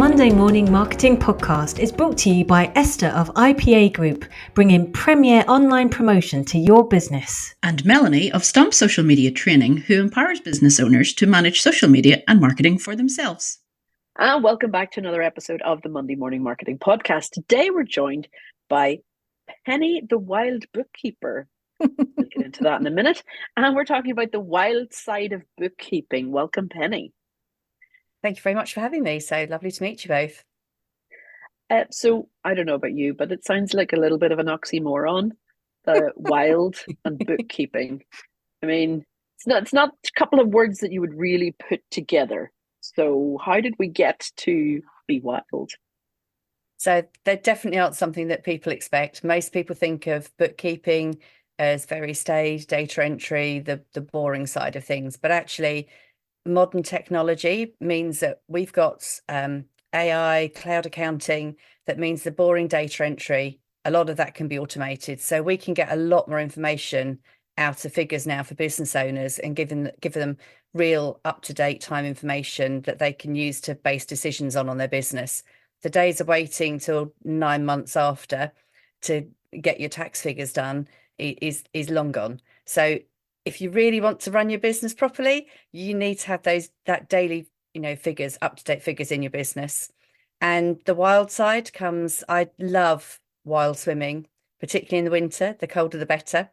Monday Morning Marketing Podcast is brought to you by Esther of IPA Group, bringing premier online promotion to your business. And Melanie of Stomp Social Media Training, who empowers business owners to manage social media and marketing for themselves. And welcome back to another episode of the Monday Morning Marketing Podcast. Today we're joined by Penny, the wild bookkeeper. We'll get into that in a minute. And we're talking about the wild side of bookkeeping. Welcome, Penny. Thank you very much for having me. So lovely to meet you both. So I don't know about you, but it sounds like a little bit of an oxymoron, the wild and bookkeeping. I mean, it's not a couple of words that you would really put together. So how did we get to be wild? So they definitely aren't something that people expect. Most people think of bookkeeping as very staid, data entry, the boring side of things. But actually, modern technology means that we've got AI, cloud accounting, that means the boring data entry, a lot of that can be automated. So we can get a lot more information out of figures now for business owners and give them real up-to-date time information that they can use to base decisions on their business. The days of waiting till 9 months after to get your tax figures done is long gone. So if you really want to run your business properly, you need to have that daily, figures, up-to-date figures in your business. And the wild side comes, I love wild swimming, particularly in the winter, the colder the better.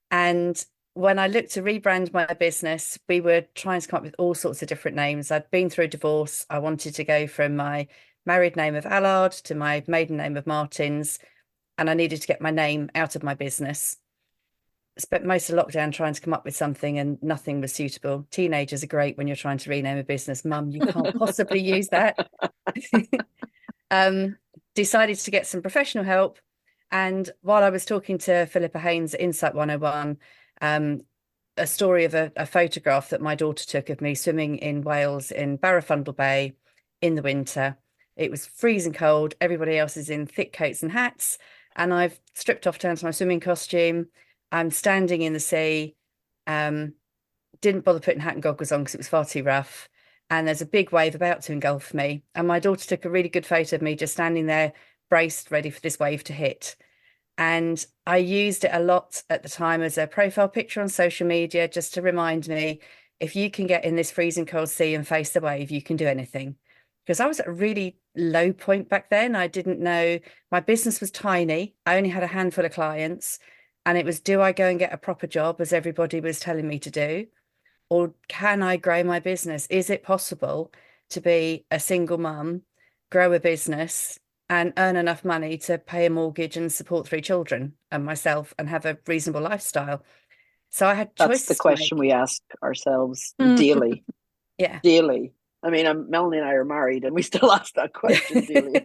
And when I looked to rebrand my business, we were trying to come up with all sorts of different names. I'd been through a divorce. I wanted to go from my married name of Allard to my maiden name of Martins, and I needed to get my name out of my business. Spent most of lockdown trying to come up with something and nothing was suitable. Teenagers are great when you're trying to rename a business. Mum, you can't possibly use that. Decided to get some professional help. And while I was talking to Philippa Haynes at Insight 101, a story of a photograph that my daughter took of me swimming in Wales in Barafundle Bay in the winter. It was freezing cold. Everybody else is in thick coats and hats. And I've stripped off down to my swimming costume. I'm standing in the sea, didn't bother putting hat and goggles on because it was far too rough. And there's a big wave about to engulf me. And my daughter took a really good photo of me just standing there, braced, ready for this wave to hit. And I used it a lot at the time as a profile picture on social media, just to remind me, if you can get in this freezing cold sea and face the wave, you can do anything. Because I was at a really low point back then. I didn't know, my business was tiny. I only had a handful of clients. And it was, do I go and get a proper job as everybody was telling me to do? Or can I grow my business? Is it possible to be a single mum, grow a business and earn enough money to pay a mortgage and support 3 children and myself and have a reasonable lifestyle? So I had choices. That's the question we ask ourselves daily. Yeah. Daily. I mean, Melanie and I are married and we still ask that question daily.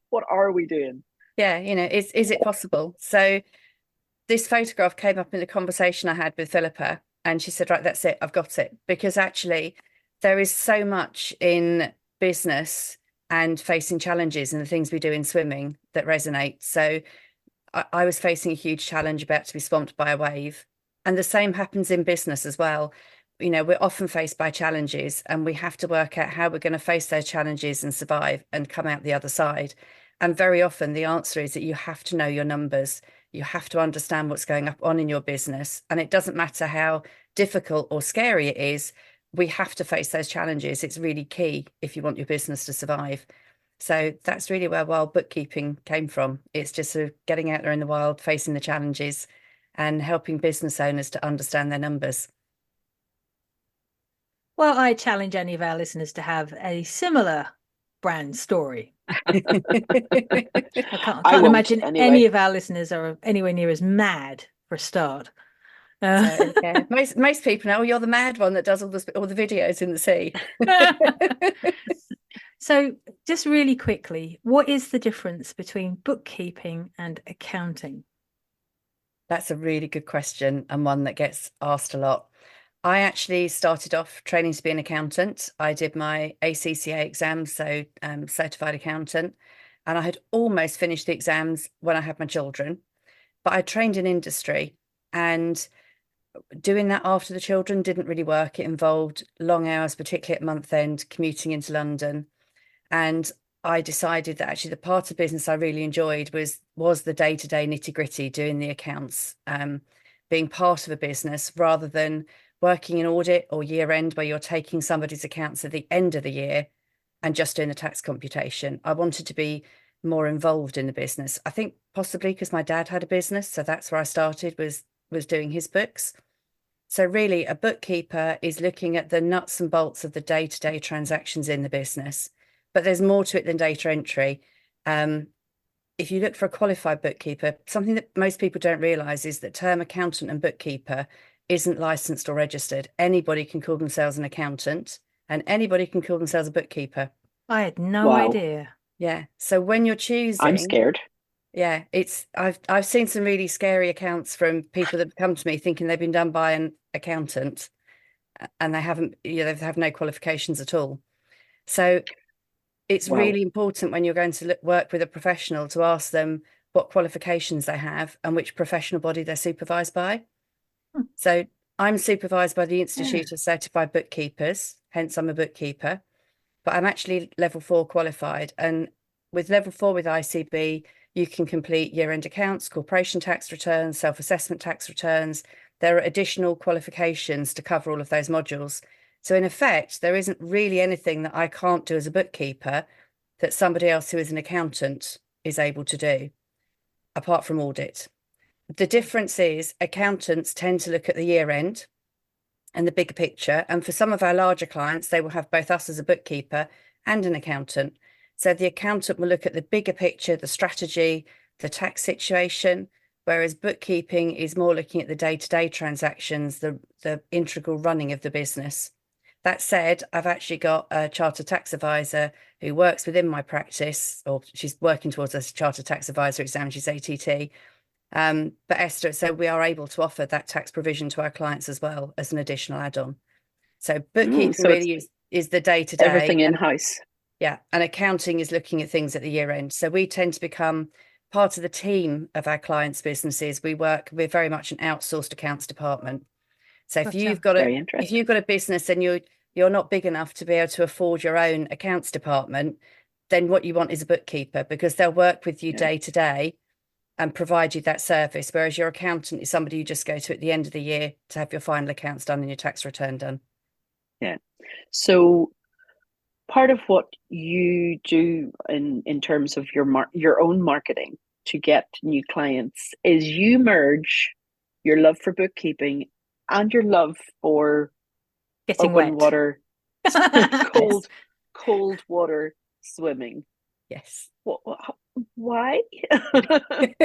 What are we doing? Yeah, is it possible? So this photograph came up in the conversation I had with Philippa, and she said, right, that's it, I've got it. Because actually there is so much in business and facing challenges and the things we do in swimming that resonate. So I was facing a huge challenge about to be swamped by a wave. And the same happens in business as well. We're often faced by challenges and we have to work out how we're going to face those challenges and survive and come out the other side. And very often the answer is that you have to know your numbers. You have to understand what's going on in your business. And it doesn't matter how difficult or scary it is, we have to face those challenges. It's really key if you want your business to survive. So that's really where wild bookkeeping came from. It's just sort of getting out there in the wild, facing the challenges and helping business owners to understand their numbers. Well, I challenge any of our listeners to have a similar brand story. I can't imagine any of our listeners are anywhere near as mad for a start. So, yeah, most people know you're the mad one that does all the videos in the sea. So just really quickly, what is the difference between bookkeeping and accounting? That's a really good question and one that gets asked a lot. I actually started off training to be an accountant. I did my ACCA exams, so certified accountant, and I had almost finished the exams when I had my children. But I trained in industry, and doing that after the children didn't really work. It involved long hours, particularly at month end, commuting into London. And I decided that actually the part of business I really enjoyed was the day-to-day nitty-gritty, doing the accounts, being part of a business rather than working in audit or year end where you're taking somebody's accounts at the end of the year and just doing the tax computation. I wanted to be more involved in the business. I think possibly because my dad had a business, so that's where I started, was doing his books. So really a bookkeeper is looking at the nuts and bolts of the day-to-day transactions in the business, but there's more to it than data entry. If you look for a qualified bookkeeper, something that most people don't realize is that term accountant and bookkeeper isn't licensed or registered. Anybody can call themselves an accountant and anybody can call themselves a bookkeeper. I had no idea. Yeah. So when you're choosing, I'm scared. Yeah, I've seen some really scary accounts from people that come to me thinking they've been done by an accountant and they haven't, they have no qualifications at all. So it's really important when you're going to work with a professional to ask them what qualifications they have and which professional body they're supervised by. So I'm supervised by the Institute of Certified Bookkeepers, hence I'm a bookkeeper, but I'm actually level 4 qualified. And with level 4 with ICB, you can complete year-end accounts, corporation tax returns, self-assessment tax returns. There are additional qualifications to cover all of those modules. So in effect, there isn't really anything that I can't do as a bookkeeper that somebody else who is an accountant is able to do, apart from audit. The difference is accountants tend to look at the year end and the bigger picture. And for some of our larger clients, they will have both us as a bookkeeper and an accountant. So the accountant will look at the bigger picture, the strategy, the tax situation, whereas bookkeeping is more looking at the day-to-day transactions, the integral running of the business. That said, I've actually got a chartered tax advisor who works within my practice, or she's working towards a chartered tax advisor exam, she's ATT. But Esther, so we are able to offer that tax provision to our clients as well as an additional add-on. So bookkeeping so really is the day-to-day. Everything in-house. Yeah, and accounting is looking at things at the year end. So we tend to become part of the team of our clients' businesses. We're very much an outsourced accounts department. So if you've got a business and you're not big enough to be able to afford your own accounts department, then what you want is a bookkeeper, because they'll work with you day to day and provide you that service. Whereas your accountant is somebody you just go to at the end of the year to have your final accounts done and your tax return done. Yeah. So part of what you do in terms of your own marketing to get new clients is you merge your love for bookkeeping and your love for getting open wet water, cold water swimming. Yes. Why? I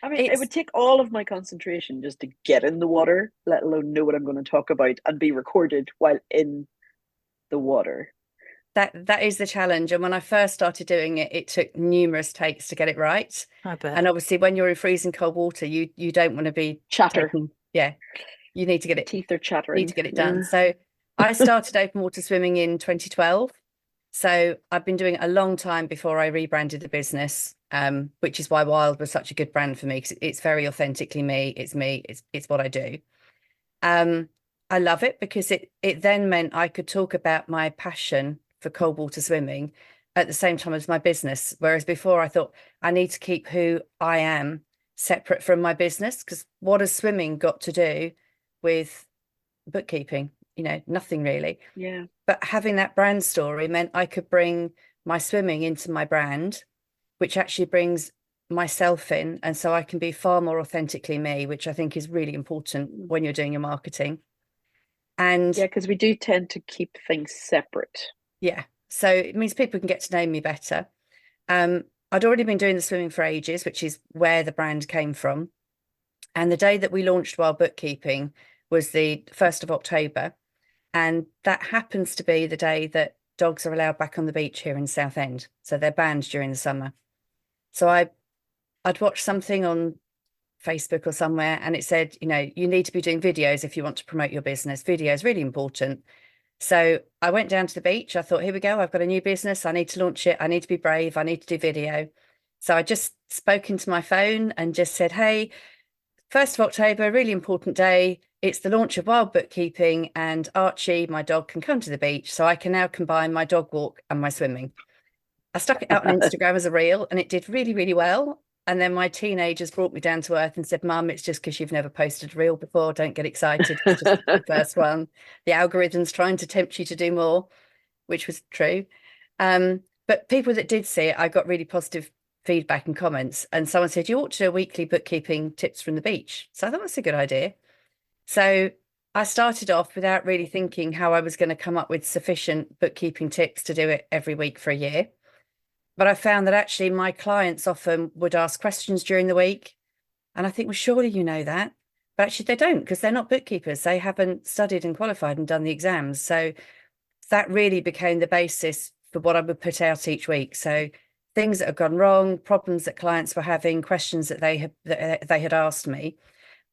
mean, it would take all of my concentration just to get in the water, let alone know what I'm going to talk about and be recorded while in the water. That is the challenge. And when I first started doing it, it took numerous takes to get it right. I bet. And obviously when you're in freezing cold water, you don't want to be you need to get it. Teeth are chattering. Need to get it done. So I started open water swimming in 2012. So I've been doing it a long time before I rebranded the business, which is why Wild was such a good brand for me, because it's very authentically me. It's what I do. I love it because it then meant I could talk about my passion for cold water swimming at the same time as my business. Whereas before I thought I need to keep who I am separate from my business, because what has swimming got to do with bookkeeping? Nothing really. Yeah. But having that brand story meant I could bring my swimming into my brand, which actually brings myself in. And so I can be far more authentically me, which I think is really important when you're doing your marketing. And yeah, because we do tend to keep things separate. Yeah. So it means people can get to know me better. I'd already been doing the swimming for ages, which is where the brand came from. And the day that we launched Wild Bookkeeping was the 1st of October. And that happens to be the day that dogs are allowed back on the beach here in Southend. So they're banned during the summer. So I'd watched something on Facebook or somewhere, and it said, you need to be doing videos if you want to promote your business. Video is really important. So I went down to the beach. I thought, here we go. I've got a new business. I need to launch it. I need to be brave. I need to do video. So I just spoke into my phone and just said, hey, 1st of October, really important day. it's the launch of Wild Bookkeeping, and Archie, my dog, can come to the beach. So I can now combine my dog walk and my swimming. I stuck it out on Instagram as a reel, and it did really, really well. And then my teenagers brought me down to earth and said, Mum, it's just because you've never posted a reel before. Don't get excited. It's just the first one. The algorithm's trying to tempt you to do more, which was true. But people that did see it, I got really positive feedback and comments. And someone said, you ought to do a weekly bookkeeping tips from the beach. So I thought that's a good idea. So I started off without really thinking how I was going to come up with sufficient bookkeeping tips to do it every week for a year. But I found that actually my clients often would ask questions during the week. And I think, well, surely you know that. But actually they don't, because they're not bookkeepers. They haven't studied and qualified and done the exams. So that really became the basis for what I would put out each week. So things that have gone wrong, problems that clients were having, questions that they had asked me.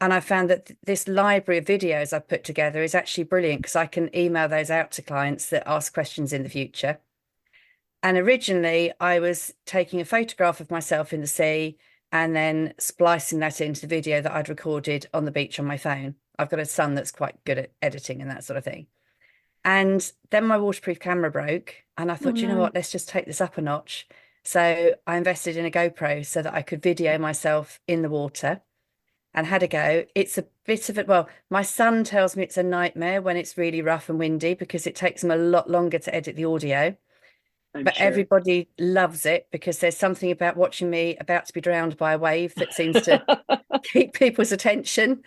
And I found that this library of videos I've put together is actually brilliant, because I can email those out to clients that ask questions in the future. And originally I was taking a photograph of myself in the sea and then splicing that into the video that I'd recorded on the beach on my phone. I've got a son that's quite good at editing and that sort of thing. And then my waterproof camera broke, and I thought, you know what, let's just take this up a notch. So I invested in a GoPro so that I could video myself in the water, and had a go. It's a bit of it. Well, my son tells me it's a nightmare when it's really rough and windy, because it takes him a lot longer to edit the audio. But sure, everybody loves it, because there's something about watching me about to be drowned by a wave that seems to keep people's attention.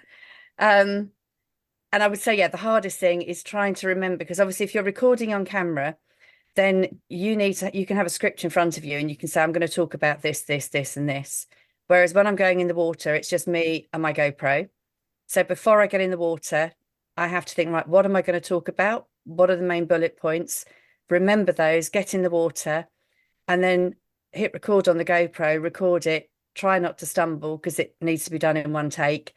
And I would say, yeah, the hardest thing is trying to remember, because obviously if you're recording on camera, then you can have a script in front of you and you can say, I'm going to talk about this, this, this, and this. Whereas when I'm going in the water, it's just me and my GoPro. So before I get in the water, I have to think, right, what am I going to talk about? What are the main bullet points? Remember those, get in the water, and then hit record on the GoPro, record it, try not to stumble, because it needs to be done in one take.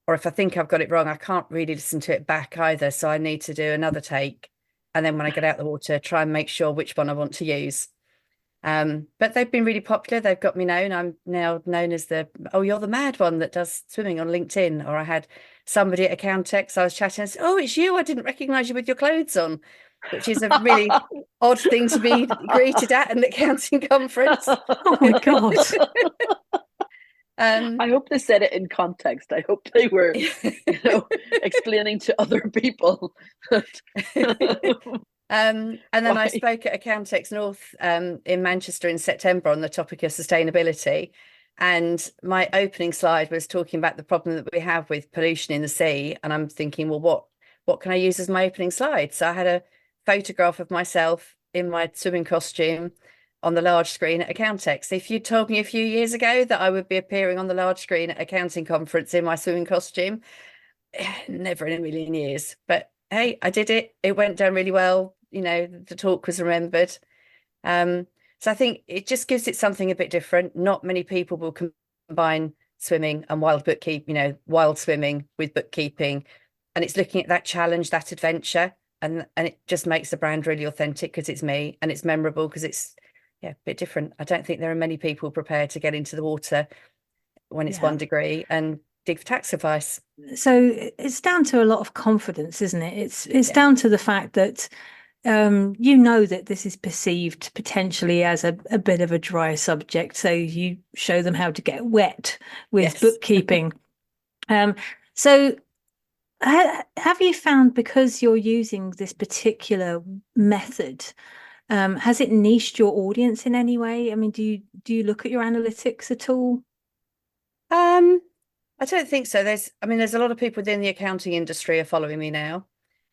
Or if I think I've got it wrong, I can't really listen to it back either. So I need to do another take. And then when I get out the water, try and make sure which one I want to use. But they've been really popular. They've got me known. I'm now known as you're the mad one that does swimming on LinkedIn. Or I had somebody at Accountex, I was chatting and said, oh, it's you. I didn't recognize you with your clothes on, which is a really odd thing to be greeted at an accounting conference. Oh my God. I hope they said it in context. I hope they were, explaining to other people. And then I spoke at Accountex North in Manchester in September on the topic of sustainability. And my opening slide was talking about the problem that we have with pollution in the sea. And I'm thinking, well, what can I use as my opening slide? So I had a photograph of myself in my swimming costume on the large screen at Accountex. If you told me a few years ago that I would be appearing on the large screen at accounting conference in my swimming costume, never in a million years. But hey, I did it. It went down really well. The talk was remembered. So I think it just gives it something a bit different. Not many people will combine swimming and wild swimming with bookkeeping. And it's looking at that challenge, that adventure. And it just makes the brand really authentic, because it's me, and it's memorable because it's a bit different. I don't think there are many people prepared to get into the water when it's 1 degree and dig for tax advice. So it's down to a lot of confidence, isn't it? It's down to the fact that that this is perceived potentially as a bit of a dry subject. So you show them how to get wet with bookkeeping. So have you found, because you're using this particular method, has it niched your audience in any way? I mean, do you look at your analytics at all? I don't think so. There's a lot of people within the accounting industry are following me now.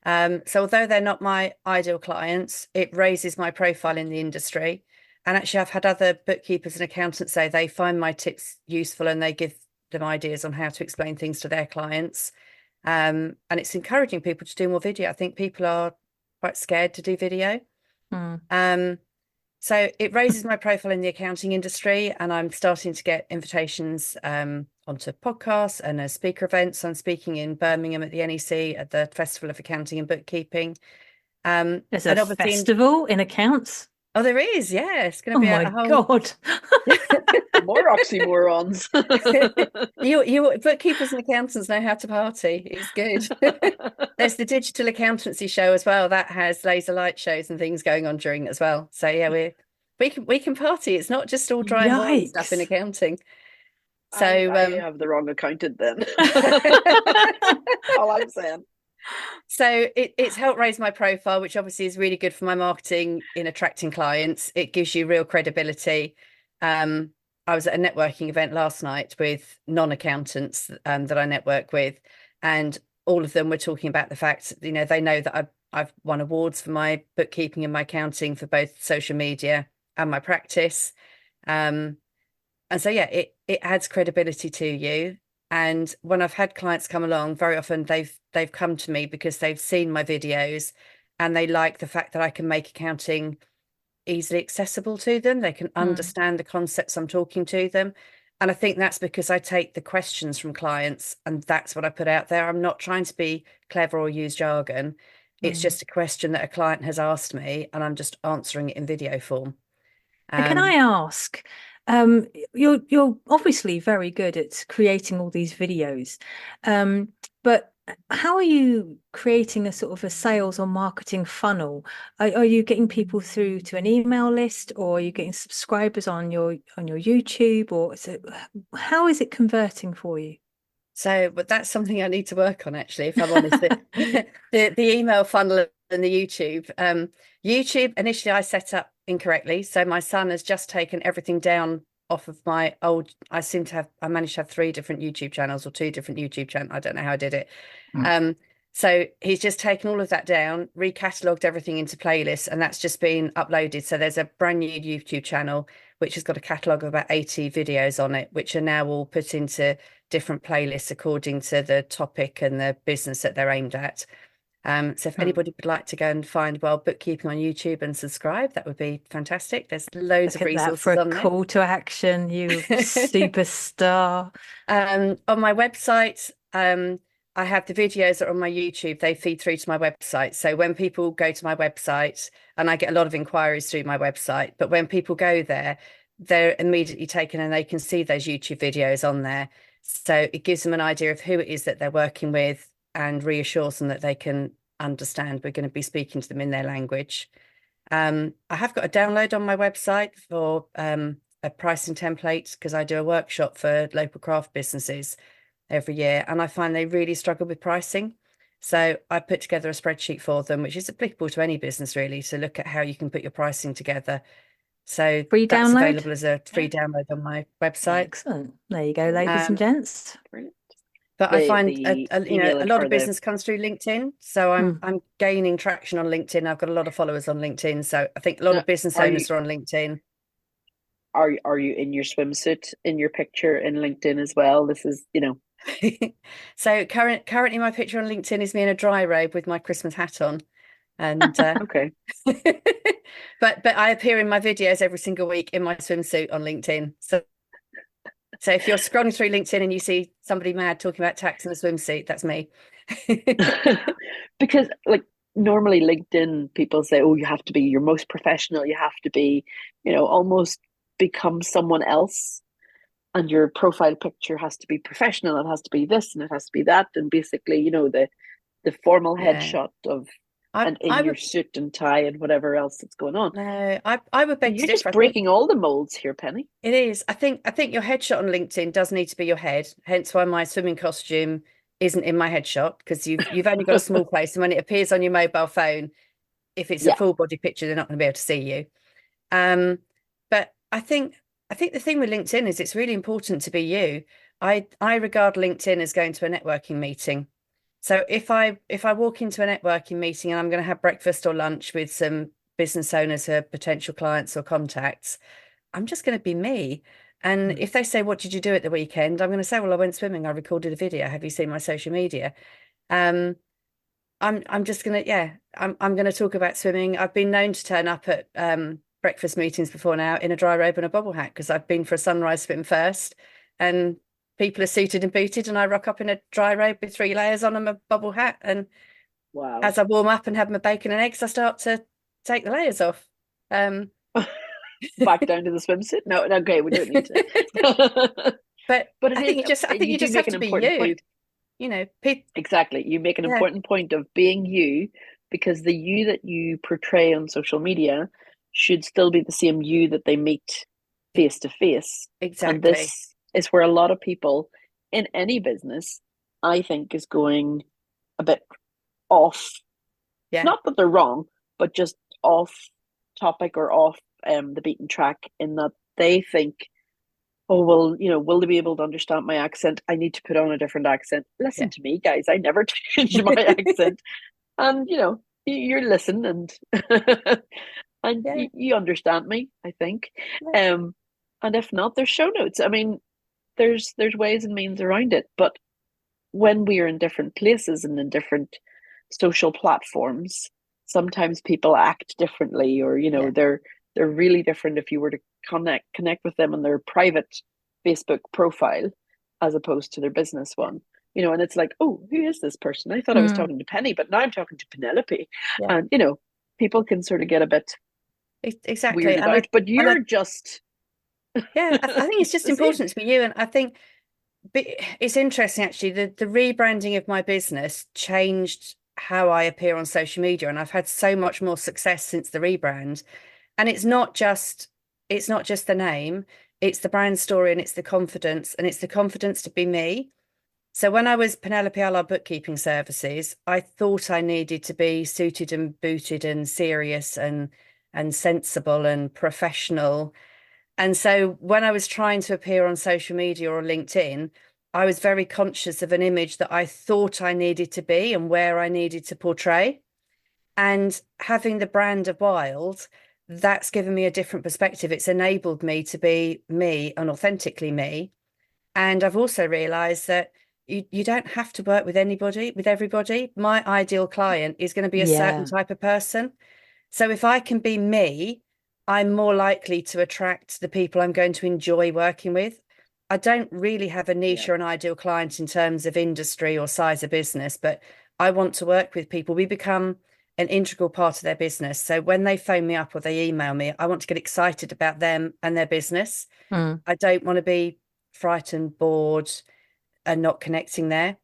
So although they're not my ideal clients, it raises my profile in the industry. And actually, I've had other bookkeepers and accountants say they find my tips useful, and they give them ideas on how to explain things to their clients. And it's encouraging people to do more video. I think people are quite scared to do video. So it raises my profile in the accounting industry, and I'm starting to get invitations onto podcasts and as speaker events. I'm speaking in Birmingham at the NEC at the Festival of Accounting and Bookkeeping. There's a festival in accounts? Oh, there is. Yeah, it's going Oh to be my a whole. God. More oxymorons. You bookkeepers and accountants know how to party. It's good. There's the digital accountancy show as well that has laser light shows and things going on during it as well. So yeah, we can party. It's not just all dry and boring stuff in Yikes. accounting. So I have the wrong accountant then. All I'm saying. So it's helped raise my profile, which obviously is really good for my marketing in attracting clients. It gives you real credibility. I was at a networking event last night with non-accountants that I network with, and all of them were talking about the fact, you know, they know that I've won awards for my bookkeeping and my accounting for both social media and my practice. And so yeah, it adds credibility to you. And when I've had clients come along, very often they've come to me because they've seen my videos and they like the fact that I can make accounting easily accessible to them. They can understand the concepts I'm talking to them. And I think that's because I take the questions from clients and that's what I put out there. I'm not trying to be clever or use jargon. It's just a question that a client has asked me and I'm just answering it in video form. And can I ask, you're obviously very good at creating all these videos, but how are you creating a sort of a sales or marketing funnel? Are you getting people through to an email list, or are you getting subscribers on your YouTube, or how is it converting for you? So, but that's something I need to work on, actually, if I'm honest. The email funnel and the YouTube. YouTube, initially I set up incorrectly. So my son has just taken everything down off of my old, I managed to have 3 different YouTube channels or 2 different YouTube channels. I don't know how I did it. So he's just taken all of that down, recatalogued everything into playlists, and that's just been uploaded. So there's a brand new YouTube channel, which has got a catalogue of about 80 videos on it, which are now all put into different playlists according to the topic and the business that they're aimed at. So if anybody would like to go and find Bookkeeping on YouTube and subscribe, that would be fantastic. There's loads of resources for a on there. Call to action, you superstar. On my website, I have the videos that are on my YouTube. They feed through to my website. So when people go to my website, and I get a lot of inquiries through my website, but when people go there, they're immediately taken and they can see those YouTube videos on there. So it gives them an idea of who it is that they're working with and reassures them that they can understand we're going to be speaking to them in their language. I have got a download on my website for a pricing template because I do a workshop for local craft businesses every year, and I find they really struggle with pricing. So I put together a spreadsheet for them, which is applicable to any business really, to look at how you can put your pricing together. So free that's download? Available as a free download on my website. Excellent. There you go, ladies and gents. Brilliant. But I find a lot of business comes through LinkedIn. So I'm gaining traction on LinkedIn. I've got a lot of followers on LinkedIn. So I think a lot of business owners are on LinkedIn. Are you in your swimsuit in your picture in LinkedIn as well? This is, you know. So currently my picture on LinkedIn is me in a dry robe with my Christmas hat on. And okay. But I appear in my videos every single week in my swimsuit on LinkedIn. So if you're scrolling through LinkedIn and you see somebody mad talking about tax in a swimsuit, that's me. Because like normally LinkedIn people say, oh, you have to be your most professional. You have to be, you know, almost become someone else. And your profile picture has to be professional. It has to be this and it has to be that. And basically, you know, the formal headshot of your suit and tie and whatever else that's going on. No, I would beg to differ. You're just breaking all the molds here, Penny. It is. I think your headshot on LinkedIn does need to be your head. Hence why my swimming costume isn't in my headshot, because you've only got a small place, and when it appears on your mobile phone, if it's a full body picture, they're not going to be able to see you. But I think the thing with LinkedIn is it's really important to be you. I regard LinkedIn as going to a networking meeting. So if I walk into a networking meeting and I'm going to have breakfast or lunch with some business owners who are potential clients or contacts, I'm just going to be me. And if they say, what did you do at the weekend? I'm going to say, well, I went swimming. I recorded a video. Have you seen my social media? I'm just going to, I'm going to talk about swimming. I've been known to turn up at breakfast meetings before now in a dry robe and a bobble hat, because I've been for a sunrise swim first and people are suited and booted, and I rock up in a dry robe with 3 layers on and a bobble hat. And as I warm up and have my bacon and eggs, I start to take the layers off. Back down to the swimsuit. No, okay, we don't need to. But But I it think is, you just make have an to be important you. point. You know, Exactly. You make an important point of being you, because the you that you portray on social media should still be the same you that they meet face to face. Exactly. And this is where a lot of people in any business, I think, is going a bit off. Yeah. Not that they're wrong, but just off topic or off the beaten track, in that they think, oh, well, will they be able to understand my accent? I need to put on a different accent. Listen to me, guys. I never change my accent. And, you listen and and you understand me, I think. And if not, there's show notes. I mean, there's ways and means around it. But when we are in different places and in different social platforms, sometimes people act differently, or they're really different if you were to connect with them on their private Facebook profile as opposed to their business one. And it's like, oh, who is this person? I thought I was talking to Penny, but now I'm talking to Penelope. And people can sort of get a bit exactly weird about, but you're just I think it's just important to be you. And I think it's interesting, actually, the rebranding of my business changed how I appear on social media, and I've had so much more success since the rebrand. And it's not just the name, it's the brand story, and it's the confidence, to be me. So when I was Penelope Allard Bookkeeping Services, I thought I needed to be suited and booted and serious and sensible and professional. And so when I was trying to appear on social media or LinkedIn, I was very conscious of an image that I thought I needed to be and where I needed to portray. And having the brand of Wild, that's given me a different perspective. It's enabled me to be me and authentically me. And I've also realized that you don't have to work with everybody. My ideal client is going to be a certain type of person. So if I can be me, I'm more likely to attract the people I'm going to enjoy working with. I don't really have a niche or an ideal client in terms of industry or size of business, but I want to work with people. We become an integral part of their business. So when they phone me up or they email me, I want to get excited about them and their business. I don't want to be frightened, bored, and not connecting there.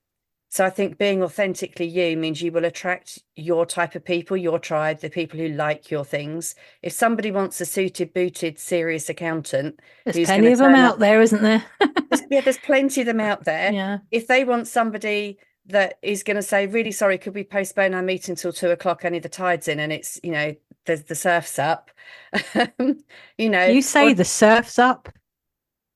So I think being authentically you means you will attract your type of people, your tribe, the people who like your things. If somebody wants a suited, booted, serious accountant, there's plenty of them out there, isn't there? There's plenty of them out there. Yeah. If they want somebody that is going to say, really sorry, could we postpone our meeting until 2:00? I need the tides in, and it's, there's the surf's up. You say the surf's up.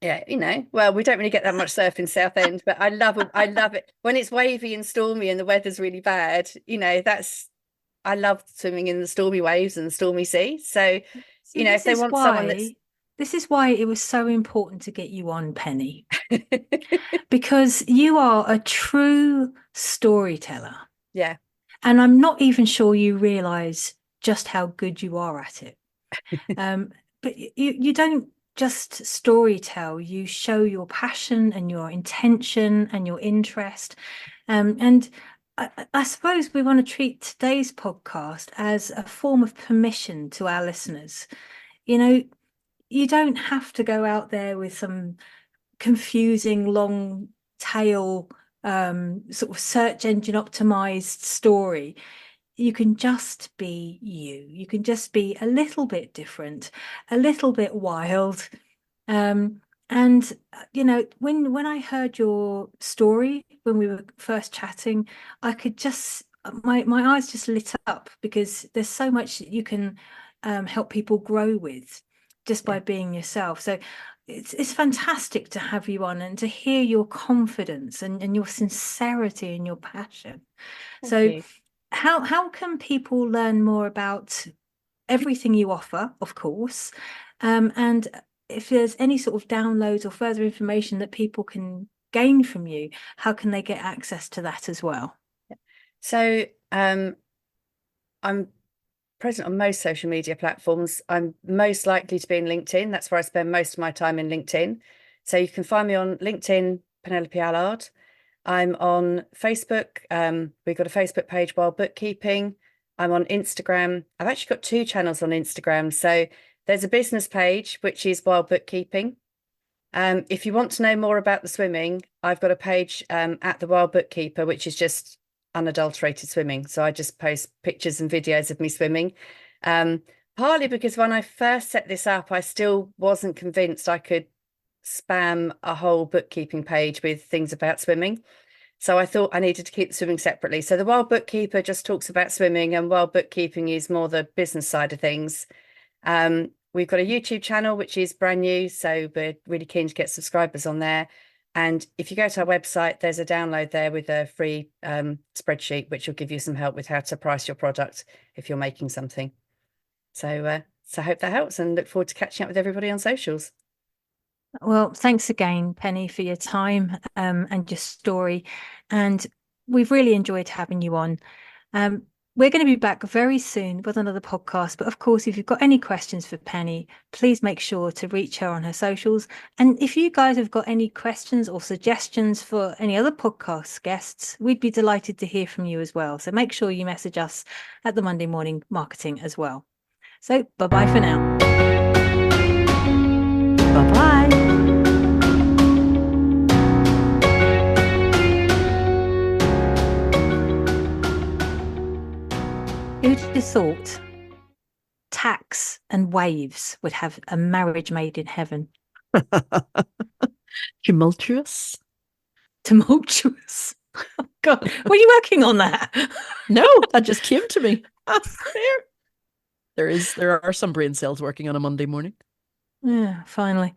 Yeah, well, we don't really get that much surf in Southend, but I love it when it's wavy and stormy and the weather's really bad. I love swimming in the stormy waves and the stormy sea. So if they want someone that's... This is why it was so important to get you on, Penny, because you are a true storyteller. Yeah. And I'm not even sure you realize just how good you are at it. But you don't just storytell, you show your passion and your intention and your interest. And I suppose we want to treat today's podcast as a form of permission to our listeners. You don't have to go out there with some confusing long tail sort of search engine optimized story. You can just be you. You can just be a little bit different, a little bit wild. And when I heard your story when we were first chatting, I could just my eyes just lit up, because there's so much that you can help people grow with just by being yourself. So it's fantastic to have you on and to hear your confidence and your sincerity and your passion. Thank you. How can people learn more about everything you offer, of course, and if there's any sort of downloads or further information that people can gain from you, how can they get access to that as well? So I'm present on most social media platforms. I'm most likely to be in LinkedIn. That's where I spend most of my time, in LinkedIn. So you can find me on LinkedIn, Penelope Allard. I'm on Facebook. We've got a Facebook page, Wild Bookkeeping. I'm on Instagram. I've actually got 2 channels on Instagram. So There's a business page, which is Wild Bookkeeping. If you want to know more about the swimming, I've got a page at the Wild Bookkeeper, which is just unadulterated swimming. So I just post pictures and videos of me swimming. Partly because when I first set this up, I still wasn't convinced I could spam a whole bookkeeping page with things about swimming. So I thought I needed to keep the swimming separately. So the Wild Bookkeeper just talks about swimming, and Wild Bookkeeping is more the business side of things. We've got a YouTube channel, which is brand new, so we're really keen to get subscribers on there. And if you go to our website, there's a download there with a free spreadsheet, which will give you some help with how to price your product if you're making something. So I hope that helps, and look forward to catching up with everybody on socials. Well, thanks again, Penny, for your time and your story. And we've really enjoyed having you on. We're going to be back very soon with another podcast. But of course, if you've got any questions for Penny, please make sure to reach her on her socials. And if you guys have got any questions or suggestions for any other podcast guests, we'd be delighted to hear from you as well. So make sure you message us at the Monday Morning Marketing as well. So bye-bye for now. Bye-bye. Who'd have thought tax and waves would have a marriage made in heaven? Tumultuous. Tumultuous. Oh, God, were you working on that? No, that just came to me. There are some brain cells working on a Monday morning. Yeah, finally.